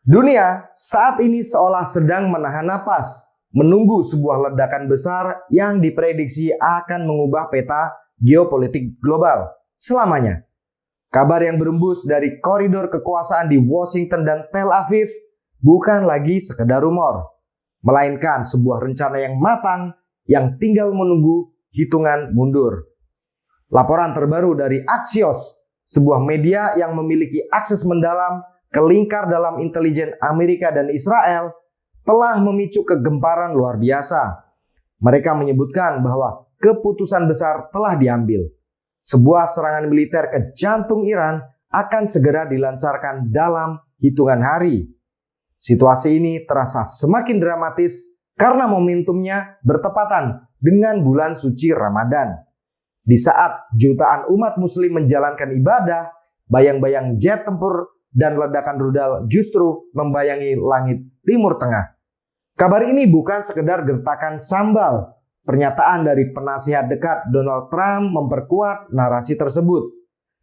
Dunia saat ini seolah sedang menahan napas, menunggu sebuah ledakan besar yang diprediksi akan mengubah peta geopolitik global selamanya. Kabar yang berembus dari koridor kekuasaan di Washington dan Tel Aviv bukan lagi sekedar rumor, melainkan sebuah rencana yang matang yang tinggal menunggu hitungan mundur. Laporan terbaru dari Axios, sebuah media yang memiliki akses mendalam ke lingkar dalam intelijen Amerika dan Israel, telah memicu kegemparan luar biasa. Mereka menyebutkan bahwa keputusan besar telah diambil. Sebuah serangan militer ke jantung Iran akan segera dilancarkan dalam hitungan hari. Situasi ini terasa semakin dramatis karena momentumnya bertepatan dengan bulan suci Ramadan. Di saat jutaan umat muslim menjalankan ibadah, bayang-bayang jet tempur dan ledakan rudal justru membayangi langit Timur Tengah. Kabar ini bukan sekedar gertakan sambal. Pernyataan dari penasihat dekat Donald Trump memperkuat narasi tersebut,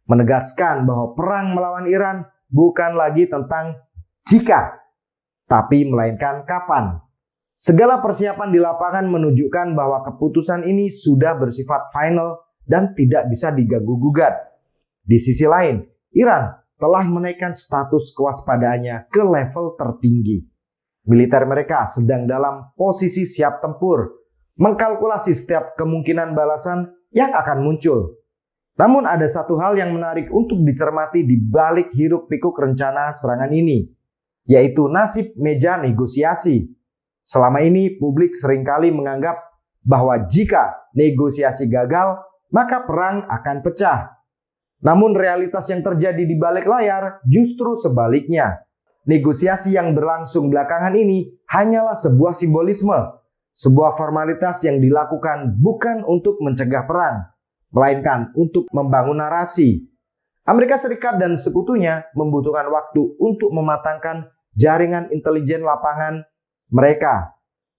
menegaskan bahwa perang melawan Iran bukan lagi tentang jika, tapi melainkan kapan. Segala persiapan di lapangan menunjukkan bahwa keputusan ini sudah bersifat final dan tidak bisa diganggu-gugat. Di sisi lain, Iran telah menaikkan status kewaspadaannya ke level tertinggi. Militer mereka sedang dalam posisi siap tempur, mengkalkulasi setiap kemungkinan balasan yang akan muncul. Namun ada satu hal yang menarik untuk dicermati di balik hiruk-pikuk rencana serangan ini, yaitu nasib meja negosiasi. Selama ini publik seringkali menganggap bahwa jika negosiasi gagal, maka perang akan pecah. Namun realitas yang terjadi di balik layar justru sebaliknya. Negosiasi yang berlangsung belakangan ini hanyalah sebuah simbolisme, sebuah formalitas yang dilakukan bukan untuk mencegah perang, melainkan untuk membangun narasi. Amerika Serikat dan sekutunya membutuhkan waktu untuk mematangkan jaringan intelijen lapangan mereka.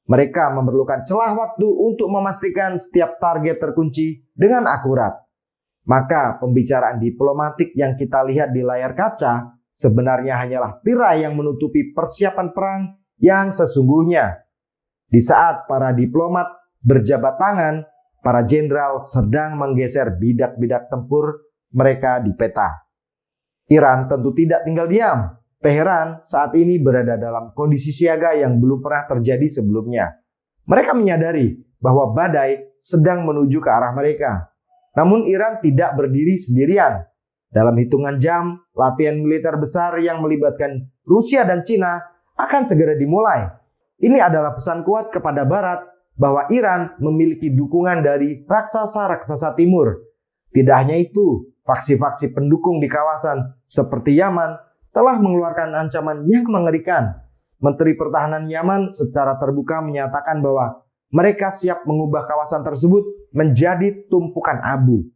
Mereka memerlukan celah waktu untuk memastikan setiap target terkunci dengan akurat. Maka pembicaraan diplomatik yang kita lihat di layar kaca sebenarnya hanyalah tirai yang menutupi persiapan perang yang sesungguhnya. Di saat para diplomat berjabat tangan, para jenderal sedang menggeser bidak-bidak tempur mereka di peta. Iran tentu tidak tinggal diam. Teheran saat ini berada dalam kondisi siaga yang belum pernah terjadi sebelumnya. Mereka menyadari bahwa badai sedang menuju ke arah mereka. Namun Iran tidak berdiri sendirian. Dalam hitungan jam, latihan militer besar yang melibatkan Rusia dan Cina akan segera dimulai. Ini adalah pesan kuat kepada Barat bahwa Iran memiliki dukungan dari raksasa-raksasa Timur. Tidak hanya itu, faksi-faksi pendukung di kawasan seperti Yaman telah mengeluarkan ancaman yang mengerikan. Menteri Pertahanan Yaman secara terbuka menyatakan bahwa mereka siap mengubah kawasan tersebut menjadi tumpukan abu.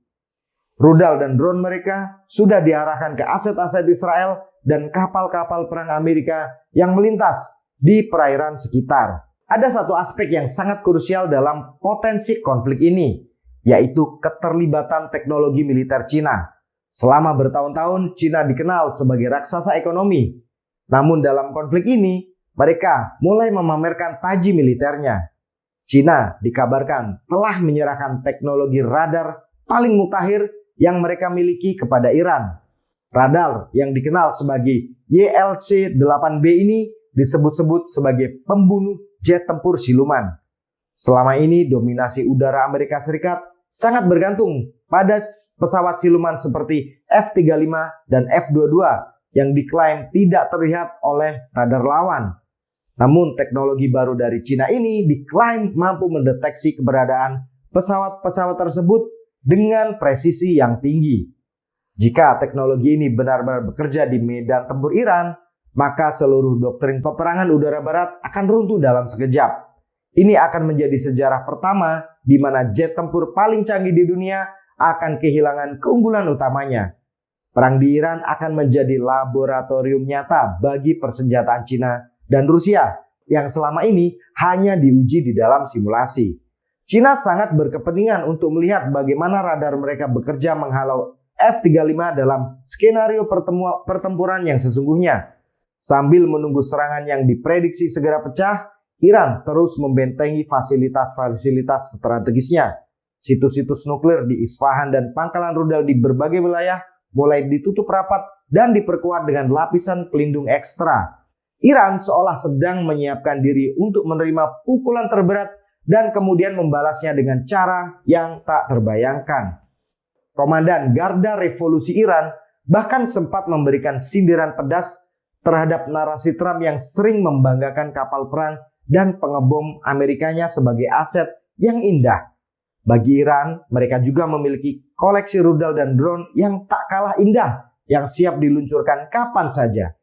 Rudal dan drone mereka sudah diarahkan ke aset-aset Israel dan kapal-kapal perang Amerika yang melintas di perairan sekitar. Ada satu aspek yang sangat krusial dalam potensi konflik ini, yaitu keterlibatan teknologi militer Cina. Selama bertahun-tahun, Cina dikenal sebagai raksasa ekonomi. Namun dalam konflik ini, mereka mulai memamerkan taji militernya. Cina dikabarkan telah menyerahkan teknologi radar paling mutakhir yang mereka miliki kepada Iran. Radar yang dikenal sebagai YLC-8B ini disebut-sebut sebagai pembunuh jet tempur siluman. Selama ini dominasi udara Amerika Serikat sangat bergantung pada pesawat siluman seperti F-35 dan F-22 yang diklaim tidak terlihat oleh radar lawan. Namun teknologi baru dari Cina ini diklaim mampu mendeteksi keberadaan pesawat-pesawat tersebut dengan presisi yang tinggi. Jika teknologi ini benar-benar bekerja di medan tempur Iran, maka seluruh doktrin peperangan udara Barat akan runtuh dalam sekejap. Ini akan menjadi sejarah pertama di mana jet tempur paling canggih di dunia akan kehilangan keunggulan utamanya. Perang di Iran akan menjadi laboratorium nyata bagi persenjataan Cina dan Rusia yang selama ini hanya diuji di dalam simulasi. Cina sangat berkepentingan untuk melihat bagaimana radar mereka bekerja menghalau F-35 dalam skenario pertempuran yang sesungguhnya. Sambil menunggu serangan yang diprediksi segera pecah, Iran terus membentengi fasilitas-fasilitas strategisnya. Situs-situs nuklir di Isfahan dan pangkalan rudal di berbagai wilayah mulai ditutup rapat dan diperkuat dengan lapisan pelindung ekstra. Iran seolah sedang menyiapkan diri untuk menerima pukulan terberat dan kemudian membalasnya dengan cara yang tak terbayangkan. Komandan Garda Revolusi Iran bahkan sempat memberikan sindiran pedas terhadap narasi Trump yang sering membanggakan kapal perang dan pengebom Amerikanya sebagai aset yang indah. Bagi Iran, mereka juga memiliki koleksi rudal dan drone yang tak kalah indah yang siap diluncurkan kapan saja.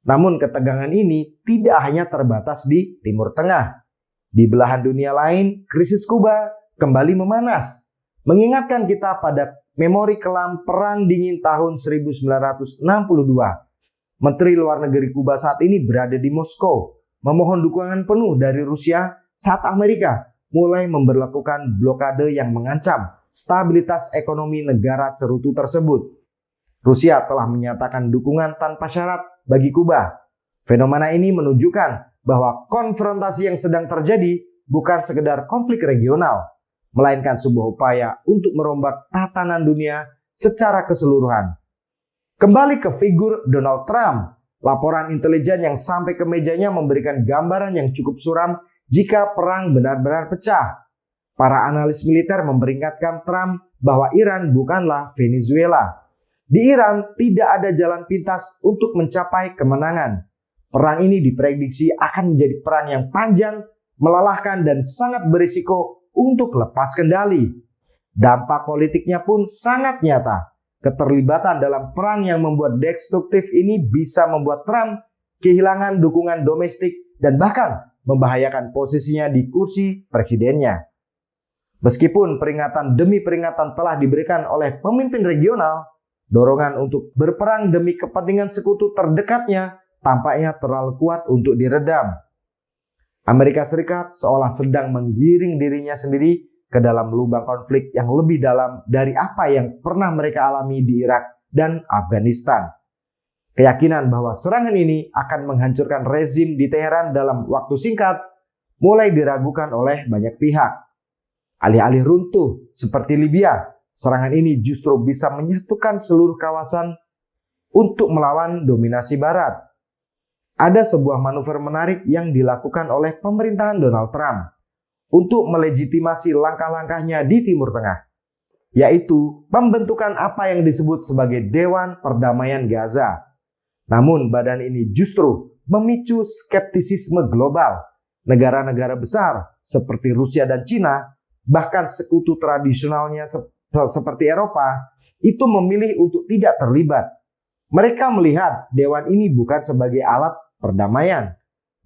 Namun ketegangan ini tidak hanya terbatas di Timur Tengah. Di belahan dunia lain, krisis Kuba kembali memanas, mengingatkan kita pada memori kelam Perang Dingin tahun 1962. Menteri Luar Negeri Kuba saat ini berada di Moskow, memohon dukungan penuh dari Rusia saat Amerika mulai memberlakukan blokade yang mengancam stabilitas ekonomi negara cerutu tersebut. Rusia telah menyatakan dukungan tanpa syarat bagi Kuba. Fenomena ini menunjukkan bahwa konfrontasi yang sedang terjadi bukan sekedar konflik regional, melainkan sebuah upaya untuk merombak tatanan dunia secara keseluruhan. Kembali ke figur Donald Trump, laporan intelijen yang sampai ke mejanya memberikan gambaran yang cukup suram jika perang benar-benar pecah. Para analis militer memperingatkan Trump bahwa Iran bukanlah Venezuela. Di Iran tidak ada jalan pintas untuk mencapai kemenangan. Perang ini diprediksi akan menjadi perang yang panjang, melelahkan dan sangat berisiko untuk lepas kendali. Dampak politiknya pun sangat nyata. Keterlibatan dalam perang yang membuat destruktif ini bisa membuat Trump kehilangan dukungan domestik dan bahkan membahayakan posisinya di kursi presidennya. Meskipun peringatan demi peringatan telah diberikan oleh pemimpin regional, dorongan untuk berperang demi kepentingan sekutu terdekatnya tampaknya terlalu kuat untuk diredam. Amerika Serikat seolah sedang menggiring dirinya sendiri ke dalam lubang konflik yang lebih dalam dari apa yang pernah mereka alami di Irak dan Afghanistan. Keyakinan bahwa serangan ini akan menghancurkan rezim di Teheran dalam waktu singkat mulai diragukan oleh banyak pihak. Alih-alih runtuh seperti Libya, serangan ini justru bisa menyatukan seluruh kawasan untuk melawan dominasi Barat. Ada sebuah manuver menarik yang dilakukan oleh pemerintahan Donald Trump untuk melegitimasi langkah-langkahnya di Timur Tengah, yaitu pembentukan apa yang disebut sebagai Dewan Perdamaian Gaza. Namun badan ini justru memicu skeptisisme global. Negara-negara besar seperti Rusia dan Cina, bahkan sekutu tradisionalnya seperti Eropa, itu memilih untuk tidak terlibat. Mereka melihat Dewan ini bukan sebagai alat perdamaian,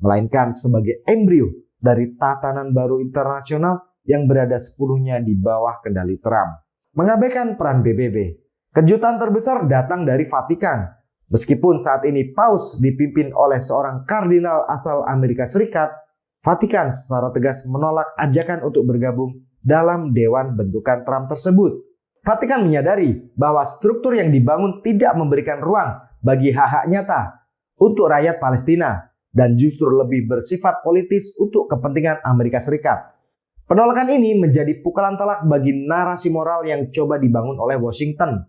melainkan sebagai embrio dari tatanan baru internasional yang berada sepenuhnya di bawah kendali Trump. Mengabaikan peran PBB, kejutan terbesar datang dari Vatikan. Meskipun saat ini Paus dipimpin oleh seorang kardinal asal Amerika Serikat, Vatikan secara tegas menolak ajakan untuk bergabung dalam dewan bentukan Trump tersebut. Vatikan menyadari bahwa struktur yang dibangun tidak memberikan ruang bagi hak-hak nyata untuk rakyat Palestina dan justru lebih bersifat politis untuk kepentingan Amerika Serikat. Penolakan ini menjadi pukulan telak bagi narasi moral yang coba dibangun oleh Washington.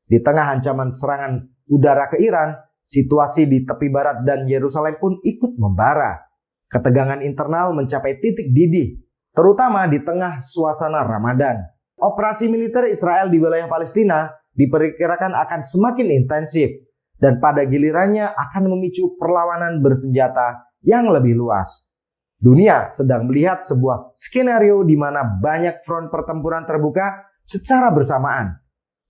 Di tengah ancaman serangan udara ke Iran, situasi di tepi barat dan Yerusalem pun ikut membara. Ketegangan internal mencapai titik didih, terutama di tengah suasana Ramadan. Operasi militer Israel di wilayah Palestina diperkirakan akan semakin intensif dan pada gilirannya akan memicu perlawanan bersenjata yang lebih luas. Dunia sedang melihat sebuah skenario di mana banyak front pertempuran terbuka secara bersamaan.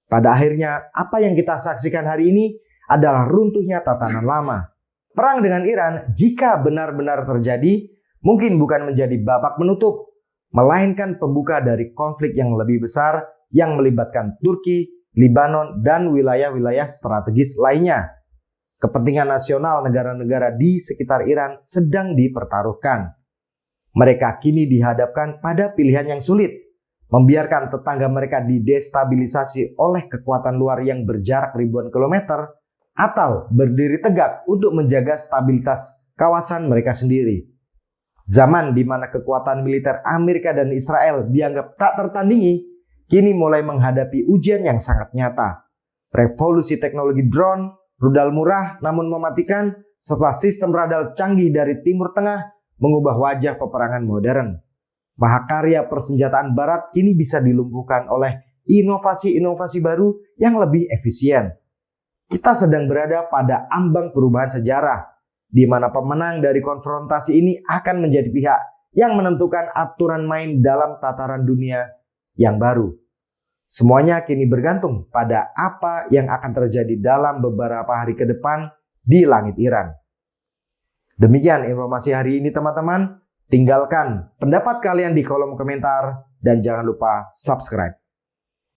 Pada akhirnya, apa yang kita saksikan hari ini adalah runtuhnya tatanan lama. Perang dengan Iran, jika benar-benar terjadi, mungkin bukan menjadi babak menutup, melainkan pembuka dari konflik yang lebih besar yang melibatkan Turki, Lebanon, dan wilayah-wilayah strategis lainnya. Kepentingan nasional negara-negara di sekitar Iran sedang dipertaruhkan. Mereka kini dihadapkan pada pilihan yang sulit, membiarkan tetangga mereka didestabilisasi oleh kekuatan luar yang berjarak ribuan kilometer, atau berdiri tegak untuk menjaga stabilitas kawasan mereka sendiri. Zaman di mana kekuatan militer Amerika dan Israel dianggap tak tertandingi, kini mulai menghadapi ujian yang sangat nyata. Revolusi teknologi drone, rudal murah namun mematikan, serta sistem radar canggih dari Timur Tengah mengubah wajah peperangan modern. Mahakarya persenjataan Barat kini bisa dilumpuhkan oleh inovasi-inovasi baru yang lebih efisien. Kita sedang berada pada ambang perubahan sejarah, di mana pemenang dari konfrontasi ini akan menjadi pihak yang menentukan aturan main dalam tataran dunia yang baru. Semuanya kini bergantung pada apa yang akan terjadi dalam beberapa hari ke depan di langit Iran. Demikian informasi hari ini teman-teman. Tinggalkan pendapat kalian di kolom komentar dan jangan lupa subscribe.